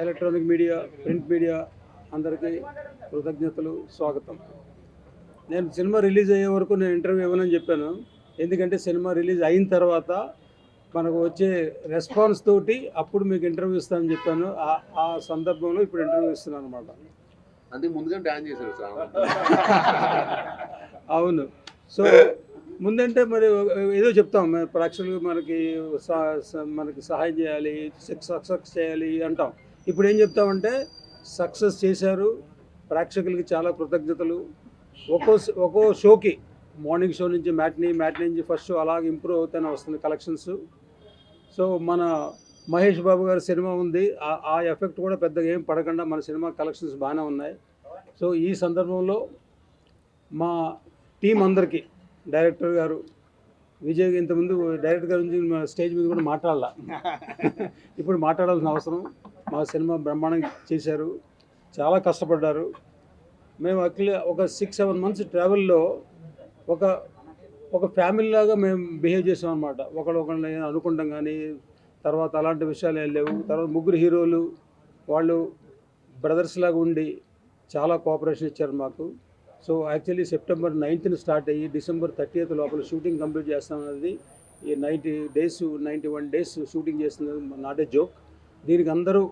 Electronic media, print media అందరికీ కృతజ్ఞతలు, స్వాగతం. నేను సినిమా రిలీజ్ అయ్యే వరకు నేను ఇంటర్వ్యూ ఇవ్వనని చెప్పాను. ఎందుకంటే సినిమా రిలీజ్ అయిన తర్వాత మనకు వచ్చే రెస్పాన్స్ తోటి అప్పుడు మీకు ఇంటర్వ్యూ ఇస్తానని చెప్పాను. ఆ సందర్భంలో ఇప్పుడు ఇంటర్వ్యూ ఇస్తున్నాను అనమాట. అంటే ముందుగా ప్లాన్ చేశారు సార్. అవును. సో ముందంటే మరి ఏదో చెప్తాం, ప్రేక్షకులు మనకి సహాయం చేయాలి, సక్సెస్ చేయాలి అంటాం. ఇప్పుడు ఏం చెప్తామంటే సక్సెస్ చేశారు, ప్రేక్షకులకి చాలా కృతజ్ఞతలు. ఒక్కో షోకి మార్నింగ్ షో నుంచి మ్యాట్నీ నుంచి ఫస్ట్ షో అలాగే ఇంప్రూవ్ అవుతూనే వస్తుంది కలెక్షన్స్. సో మన మహేష్ బాబు గారి సినిమా ఉంది, ఆ ఎఫెక్ట్ కూడా పెద్దగా ఏం పడకుండా మన సినిమా కలెక్షన్స్ బాగానే ఉన్నాయి. సో ఈ సందర్భంలో మా టీం అందరికీ, డైరెక్టర్ గారు విజయ్, ఇంతకుముందు డైరెక్టర్ గారి గురించి స్టేజ్ మీద కూడా మాట్లాడాల, ఇప్పుడు మాట్లాడాల్సిన అవసరం. మా సినిమా బ్రహ్మాండంగా చేశారు, చాలా కష్టపడ్డారు. మేము ఒక 6-7 మంత్స్ ట్రావెల్లో ఒక ఫ్యామిలీ లాగా మేము బిహేవ్ చేసాం అనమాట. ఒకళ్ళని అనుకుంటాం కానీ తర్వాత అలాంటి విషయాలు ఏం లేవు. తర్వాత ముగ్గురు హీరోలు వాళ్ళు బ్రదర్స్ లాగా ఉండి చాలా కోఆపరేషన్ ఇచ్చారు మాకు. So actually September 9th start అయ్యి డిసెంబర్ 30th లోపల షూటింగ్ కంప్లీట్ చేస్తామన్నది. ఈ 91 డేస్ షూటింగ్ చేస్తున్నది నాట్ ఏ జోక్. దీనికి అందరూ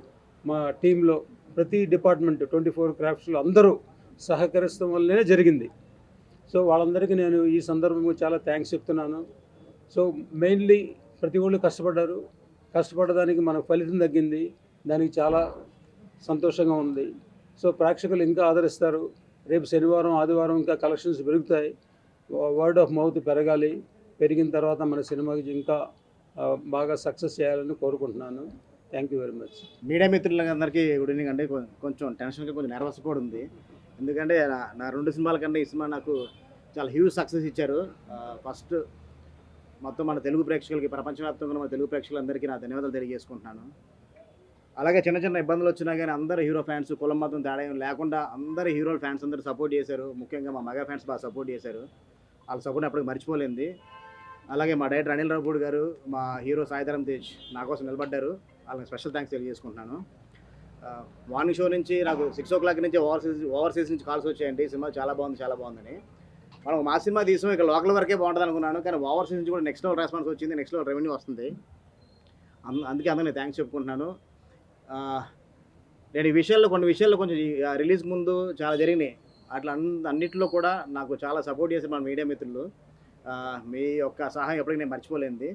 మా టీంలో ప్రతి డిపార్ట్మెంట్ 24 క్రాఫ్ట్స్లో అందరూ సహకరిస్తాం వల్లనే జరిగింది. సో వాళ్ళందరికీ నేను ఈ సందర్భంగా చాలా థ్యాంక్స్ చెప్తున్నాను. సో మెయిన్లీ ప్రతి ఒళ్ళు కష్టపడడానికి మనకు ఫలితం తగ్గింది, దానికి చాలా సంతోషంగా ఉంది. సో ప్రేక్షకులు ఇంకా ఆదరిస్తారు. రేపు శనివారం ఆదివారం ఇంకా కలెక్షన్స్ పెరుగుతాయి. వర్డ్ ఆఫ్ మౌత్ పెరగాలి. పెరిగిన తర్వాత మన సినిమాకి ఇంకా బాగా సక్సెస్ చేయాలని కోరుకుంటున్నాను. Thank you very much. Media మిత్రులందరికీ గుడ్ ఈవినింగ్ అండి. కొంచెం టెన్షన్గా, కొంచెం నర్వస్ కూడా ఉంది. ఎందుకంటే నా 2 సినిమాల కంటే ఈ సినిమా నాకు చాలా హ్యూజ్ సక్సెస్ ఇచ్చారు. ఫస్ట్ మొత్తం మన తెలుగు ప్రేక్షకులకి, ప్రపంచవ్యాప్తంగా మన తెలుగు ప్రేక్షకులందరికీ నా ధన్యవాదాలు తెలియజేసుకుంటున్నాను. అలాగే చిన్న చిన్న ఇబ్బందులు వచ్చినా కానీ అందరు హీరో ఫ్యాన్స్, కులం మతం తేడా లేకుండా అందరు హీరోల ఫ్యాన్స్ అందరూ సపోర్ట్ చేశారు. ముఖ్యంగా మా మగ ఫ్యాన్స్ బాగా సపోర్ట్ చేశారు. వాళ్ళ సపోర్ట్ అప్పటికి మర్చిపోలేంది. అలాగే మా డైరెక్టర్ అనిల్ రావుపూడి గారు, మా హీరో సాయిధరం తేజ్ నా కోసం నిలబడ్డారు. వాళ్ళకి స్పెషల్ థ్యాంక్స్ తెలియజేసుకుంటున్నాను. మార్నింగ్ షో నుంచి నాకు 6 o'clock నుంచి ఓవర్సీస్ నుంచి కాల్స్ వచ్చాయండి. సినిమా చాలా బాగుందని. మనం మా సినిమా తీసాం, ఇక్కడ లోకల్ వరకే బాగుంటుంది అనుకున్నాను, కానీ ఓవర్సీస్ నుంచి కూడా నెక్స్ట్ లెవెల్ రెస్పాన్స్ వచ్చింది, నెక్స్ట్ లెవెల్ రెవెన్యూ వస్తుంది. అందుకే అందరినీ థ్యాంక్స్ చెప్పుకుంటున్నాను. నేను కొన్ని విషయాల్లో కొంచెం రిలీజ్ ముందు చాలా జరిగినాయి. అట్లా అన్నింటిలో కూడా నాకు చాలా సపోర్ట్ చేశారు మన మీడియా మిత్రులు. మీ యొక్క సహాయం ఎప్పటికీ నేను మర్చిపోలేంది.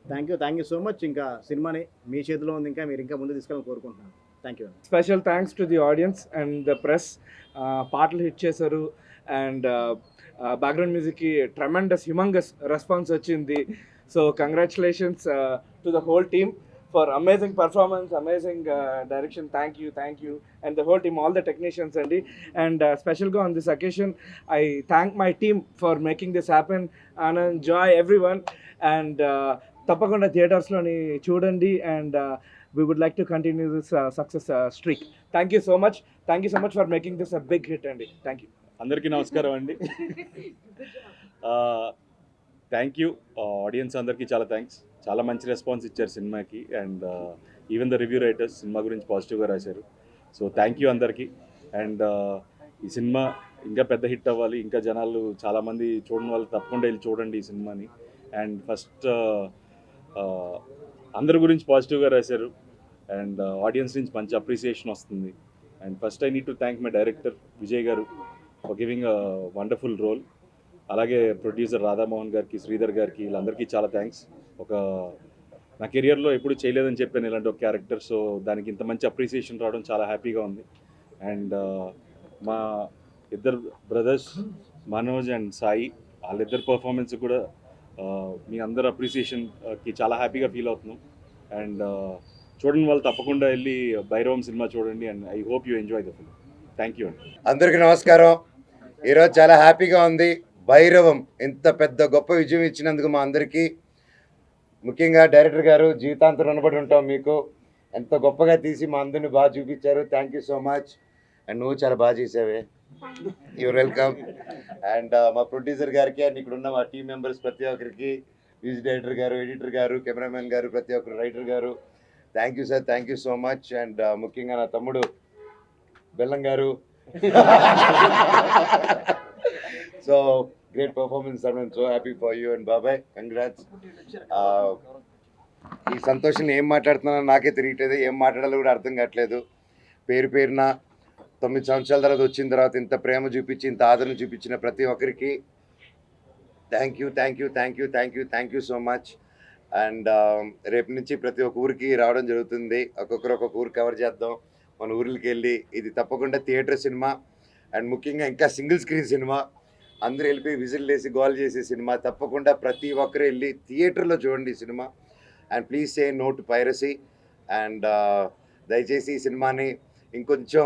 Thank you so much. ఇంకా సినిమాని మీ చేతిలో ఉంది, ఇంకా మీరు ఇంకా ముందు తీసుకెళ్ళాలని కోరుకుంటున్నాను. Thank you. Special thanks to the audience and the press. పాటలు హిట్ చేశారు అండ్ బ్యాక్గ్రౌండ్ మ్యూజిక్కి ట్రెమెండస్ హ్యూమంగస్ రెస్పాన్స్ వచ్చింది. So congratulations to the whole team for amazing performance, amazing direction. Thank you and the whole team, all the technicians and special go on this occasion. I thank my team for making this happen and enjoy everyone and tapakunda theaters lo ni chudandi and we would like to continue this success streak. Thank you so much for making this a big hit andi. Thank you. అందరికీ నమస్కారం అండి. Thank you audience అందరికీ, చాలా thanks. చాలా మంచి response ఇచ్చారు సినిమాకి and even the review writers cinema గురించి పాజిటివ్గా రాశారు. సో థ్యాంక్ యూ అందరికీ. అండ్ ఈ సినిమా ఇంకా పెద్ద హిట్ అవ్వాలి, ఇంకా జనాలు చాలామంది చూడని వాళ్ళు తప్పకుండా వెళ్ళి చూడండి ఈ సినిమాని. అండ్ ఫస్ట్ అందరి గురించి పాజిటివ్గా రాశారు అండ్ ఆడియన్స్ నుంచి మంచి అప్రిసియేషన్ వస్తుంది. And first I need to thank my director Vijay garu for giving a wonderful role. అలాగే ప్రొడ్యూసర్ రాధామోహన్ గారికి, శ్రీధర్ గారికి, వీళ్ళందరికీ చాలా థ్యాంక్స్. నా కెరియర్లో ఎప్పుడు చేయలేదని చెప్పాను ఇలాంటి ఒక క్యారెక్టర్. సో దానికి ఇంత మంచి అప్రిసియేషన్ రావడం చాలా హ్యాపీగా ఉంది. అండ్ మా ఇద్దరు బ్రదర్స్ మనోజ్ అండ్ సాయి, వాళ్ళిద్దరు పర్ఫార్మెన్స్ కూడా మీ అందరు అప్రిసియేషన్కి చాలా హ్యాపీగా ఫీల్ అవుతున్నాం. అండ్ చూడండి వాళ్ళు తప్పకుండా వెళ్ళి భైరవం సినిమా చూడండి. And I hope you enjoy the film. Thank you అండి. అందరికీ నమస్కారం. ఈరోజు చాలా హ్యాపీగా ఉంది. భైరవం ఇంత పెద్ద గొప్ప విజయం ఇచ్చినందుకు మా అందరికీ, ముఖ్యంగా డైరెక్టర్ గారు జీవితాంతం రుణపడి ఉంటాం మీకు. ఎంత గొప్పగా తీసి మా అందరిని బాగా చూపించారు. Thank you so much. And నువ్వు చాలా బాగా చేసావే, యూర్ వెల్కమ్. అండ్ మా ప్రొడ్యూసర్ గారికి అండ్ ఇక్కడ ఉన్న మా టీం మెంబర్స్ ప్రతి ఒక్కరికి, మ్యూజిక్ డైరెక్టర్ గారు, ఎడిటర్ గారు, కెమెరామెన్ గారు, ప్రతి ఒక్కరు, రైటర్ గారు, thank you sir, thank you so much. And ముఖ్యంగా నా తమ్ముడు బెల్లం గారు. So great performance sir, I'm so happy for you. And బాబాయ్ కంగ్రాట్స్. ఈ సంతోషం ఏం మాట్లాడుతున్నానో నాకే తెలియట్లేదు, ఏం మాట్లాడాలో కూడా అర్థం కావట్లేదు. పేరు పేరున 9 సంవత్సరాల తర్వాత వచ్చిన తర్వాత ఇంత ప్రేమ చూపించి ఇంత ఆదరణ చూపించిన ప్రతి ఒక్కరికి thank you, thank you, thank you, thank you, thank you so much. And రేపు నుంచి ప్రతి ఒక్క ఊరికి రావడం జరుగుతుంది. ఒక్కొక్కరు ఒక్కొక్క ఊరు కవర్ చేద్దాం. మన ఊర్లకి వెళ్ళి ఇది తప్పకుండా థియేటర్ సినిమా అండ్ ముఖ్యంగా ఇంకా సింగిల్ స్క్రీన్ సినిమా. అందరూ వెళ్ళిపోయి విజిల్ వేసి గోల్ చేసే సినిమా. తప్పకుండా ప్రతి ఒక్కరు వెళ్ళి థియేటర్లో చూడండి ఈ సినిమా. And please say no to piracy. And దయచేసి ఈ సినిమాని ఇంకొంచెం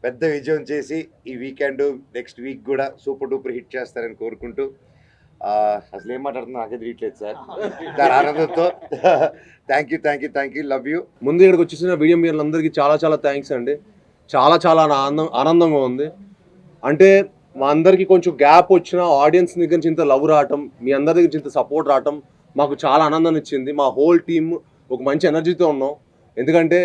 పెద్ద విజయం చేసి ఈ వీకెండ్ నెక్స్ట్ వీక్ కూడా సూపర్ డూపర్ హిట్ చేస్తారని కోరుకుంటూ అసలు ఏం మాట్లాడుతున్నా నాకే తెలియట్లేదు సార్. దాని ఆనందంతో thank you, thank you, thank you, love you. ముందు ఇక్కడికి వచ్చేసిన వీడియో మీరందరికీ చాలా చాలా థ్యాంక్స్ అండి. చాలా ఆనందంగా ఉంది. అంటే మా అందరికీ కొంచెం గ్యాప్ వచ్చిన ఆడియన్స్ దగ్గర నుంచి ఇంత లవ్ రావటం, మీ అందరి దగ్గర నుంచి ఇంత సపోర్ట్ రావటం మాకు చాలా ఆనందాన్ని ఇచ్చింది. మా హోల్ టీమ్ ఒక మంచి ఎనర్జీతో ఉన్నాం. ఎందుకంటే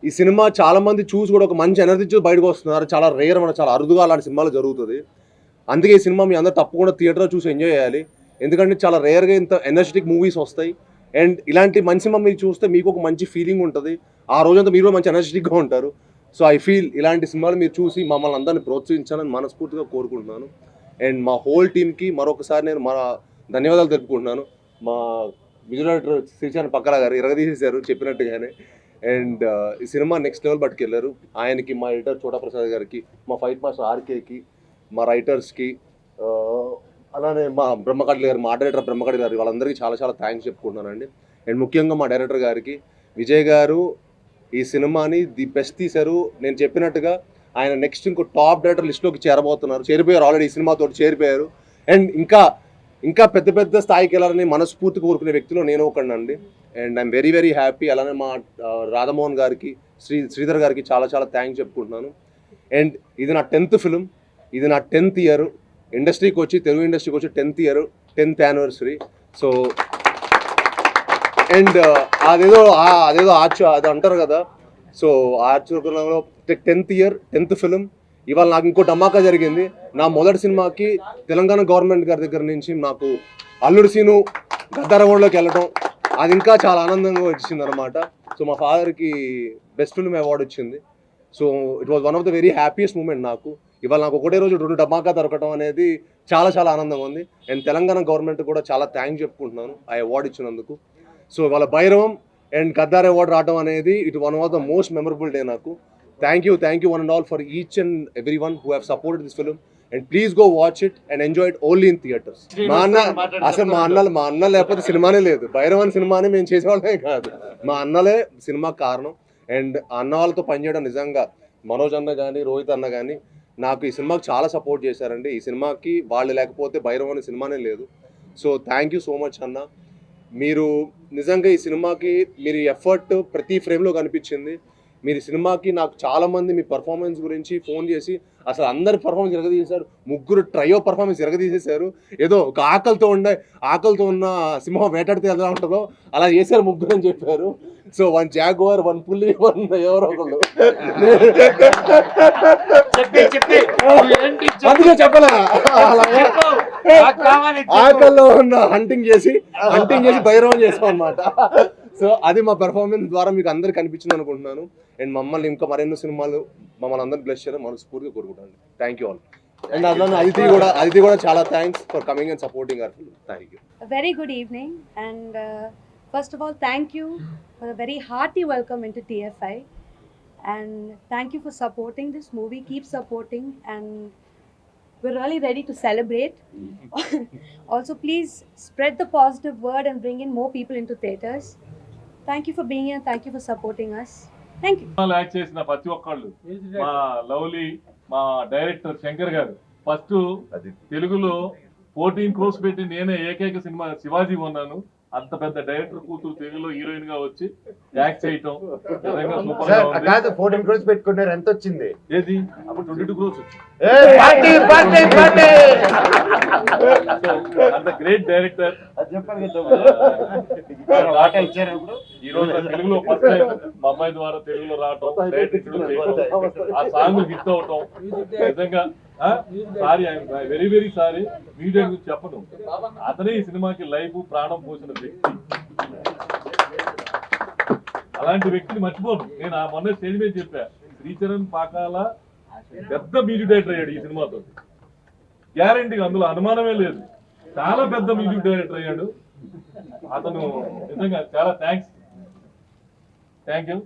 ఈ సినిమా చాలామంది చూసి కూడా ఒక మంచి ఎనర్జీ చూసి బయటకు వస్తున్నారు. చాలా రేర్, మన చాలా అరుదుగా అలాంటి సినిమాలు జరుగుతుంది. అందుకే ఈ సినిమా మీ అందరూ తప్పకుండా థియేటర్లో చూసి ఎంజాయ్ చేయాలి. ఎందుకంటే చాలా రేర్గా ఇంత ఎనర్జెటిక్ మూవీస్ వస్తాయి. అండ్ ఇలాంటి మంచి సినిమా మీరు చూస్తే మీకు ఒక మంచి ఫీలింగ్ ఉంటుంది. ఆ రోజంతా మీరు మంచి ఎనర్జెటిక్గా ఉంటారు. సో ఐ ఫీల్ ఇలాంటి సినిమాలు మీరు చూసి మమ్మల్ని అందరినీ ప్రోత్సహించాలని మనస్ఫూర్తిగా కోరుకుంటున్నాను. అండ్ మా హోల్ టీమ్కి మరొకసారి నేను మన ధన్యవాదాలు తెలుపుకుంటున్నాను. మా విజువల్ డైరెక్టర్ శ్రీచాన్ పక్కల గారు ఇరగదీసేశారు చెప్పినట్టుగానే. అండ్ ఈ సినిమా నెక్స్ట్ లెవెల్ పట్టుకెళ్ళారు. ఆయనకి, మా ఎడిటర్ చోటా ప్రసాద్ గారికి, మా ఫైట్ మాస్టర్ ఆర్కేకి, మా రైటర్స్కి, అలానే మా బ్రహ్మకడ్లి గారు, మా డైరెక్టర్ బ్రహ్మకడ్లి గారు, వాళ్ళందరికీ చాలా చాలా థ్యాంక్స్ చెప్పుకుంటున్నానండి. అండ్ ముఖ్యంగా మా డైరెక్టర్ గారికి, విజయ్ గారు ఈ సినిమాని ది బెస్ట్ తీశారు. నేను చెప్పినట్టుగా ఆయన నెక్స్ట్ ఇంకో టాప్ డైరెక్టర్ లిస్ట్లోకి చేరిపోయారు. ఆల్రెడీ ఈ సినిమాతో చేరిపోయారు. అండ్ ఇంకా పెద్ద పెద్ద స్థాయికి వెళ్ళాలని మనస్ఫూర్తి కోరుకునే వ్యక్తిలో నేను ఒకడినండి. And I'm very very happy. అలానే మా రాధామోహన్ గారికి, శ్రీధర్ గారికి చాలా చాలా థ్యాంక్స్ చెప్పుకుంటున్నాను. అండ్ ఇది నా 10th ఫిలిం, ఇది నా 10th ఇయర్ ఇండస్ట్రీకి వచ్చి, తెలుగు ఇండస్ట్రీకి వచ్చి 10th year, 10th anniversary. So and అదేదో అది అంటారు కదా, so ఆర్చుకులంలో 10th year 10th film. ఇవాళ నాకు ఇంకో ధమాకా జరిగింది. నా మొదటి సినిమాకి తెలంగాణ గవర్నమెంట్ గారి దగ్గర నుంచి నాకు అల్లుడు సీను గద్దారగూడలోకి వెళ్ళడం, అది ఇంకా చాలా ఆనందంగా వచ్చింది అనమాట. సో మా ఫాదర్కి బెస్ట్ ఫిల్మ్ అవార్డు వచ్చింది. So it was one of the very happiest moment నాకు. ఇవాళ నాకు ఒకటే రోజు 2 ధమాకా దొరకడం అనేది చాలా చాలా ఆనందంగా ఉంది. అండ్ తెలంగాణ గవర్నమెంట్ కూడా చాలా థ్యాంక్స్ చెప్పుకుంటున్నాను ఆ అవార్డు ఇచ్చినందుకు. సో వాళ్ళ భైరవం అండ్ గద్దార్ అవార్డు రావడం అనేది it one of the most memorable day నాకు. Thank you one and all for each and every one who have supported this film. And please go watch it and enjoy it only in theatres. మా అన్న లేకపోతే సినిమానే లేదు. భైరవన్ సినిమాని మేము చేసేవాళ్ళమే కాదు, మా అన్నలే సినిమా కారణం. అండ్ అన్న వాళ్ళతో పనిచేయడం నిజంగా మనోజ్ అన్న కానీ, రోహిత్ అన్న కానీ నాకు ఈ సినిమాకి చాలా సపోర్ట్ చేశారండి. ఈ సినిమాకి వాళ్ళు లేకపోతే భైరవన్ సినిమానే లేదు. So thank you so much అన్న. మీరు నిజంగా ఈ సినిమాకి మీరు ఎఫర్ట్ ప్రతి ఫ్రేమ్లో కనిపించింది. మీరు సినిమాకి నాకు చాలామంది మీ పర్ఫార్మెన్స్ గురించి ఫోన్ చేసి అసలు అందరి పర్ఫార్మెన్స్ ఎరగదీసేశారు. 3 ట్రయో పర్ఫార్మెన్స్ ఎరగదీసేశారు. ఏదో ఒక ఆకలితో ఉన్న సింహం వేటాడితే ఎలా ఉంటుందో అలా చేశారు 3 అని చెప్పారు. సో 1 జాగ్వార్, 1 పులి, 1 ఎవరో ఒకళ్ళు. అందుకే చెప్పలే, ఆకల్లో ఉన్న హంటింగ్ చేసి భైరవం చేసాం అన్నమాట. సో అది మా పెర్ఫార్మెన్స్ ద్వారా మీకు అందరికి కనిపించింది అనుకుంటున్నాను. అండ్ మమ్మల్ని ఇంకా మరెన్నో సినిమాలు మమ్మల్ని అందరిని బ్లెస్ చేయాలని మనస్ఫూర్తిగా కోరుకుంటాను. Thank you all. అండ్ అలానే అదితి కూడా చాలా thanks for coming and supporting hour film. Thank you. Very good evening, and first of all, thank you for a very hearty welcome into TFI, and thank you for supporting this movie. Keep supporting, and we're really ready to celebrate. Also, please spread the positive word and bring in more people into theaters. Thank you for being here. Thank you for supporting us. Thank you. Act చేసిన ప్రతి ఒక్కళ్ళు, మా lovely, మా director Shankar గారు, first తెలుగులో 14 crores పెట్టి నేనే ఏకైక సినిమా శివాజీ ఉన్నాను. అంత పెద్ద డైరెక్టర్ కూతురు తెలుగులో హీరోయిన్ గా వచ్చి యాక్ట్ చేయటం నిజంగా సూపర్ గా సార్ ఉంది. కాదు 14 crores పెట్టుకున్నారు, ఎంత వచ్చింది? ఏది అప్పుడు 22 crores వచ్చింది. పార్టీ పార్టీ పార్టీ అంత గ్రేట్ డైరెక్టర్ ఈ రోజు తెలుగులో ఫస్ట్ టైం మా అమ్మాయి ద్వారా తెలుగులో రావటం, డైరెక్టర్ చేయటం, ఆ సాంగ్ హిట్ అవటం నిజంగా sorry very very sorry. Media గురించి చెప్పను, అతనే ఈ సినిమాకి లైఫ్ ప్రాణం పోసిన వ్యక్తి. అలాంటి వ్యక్తిని మర్చిపోను నేను. ఆ మొన్న స్టేజ్ మీద చెప్పా, శ్రీచరణ్ పాకాల పెద్ద మ్యూజిక్ డైరెక్టర్ అయ్యాడు ఈ సినిమాతో, గ్యారంటీగా, అందులో అనుమానమే లేదు. చాలా పెద్ద మ్యూజిక్ డైరెక్టర్ అయ్యాడు అతను. నిజంగా చాలా థ్యాంక్స్. Thank you.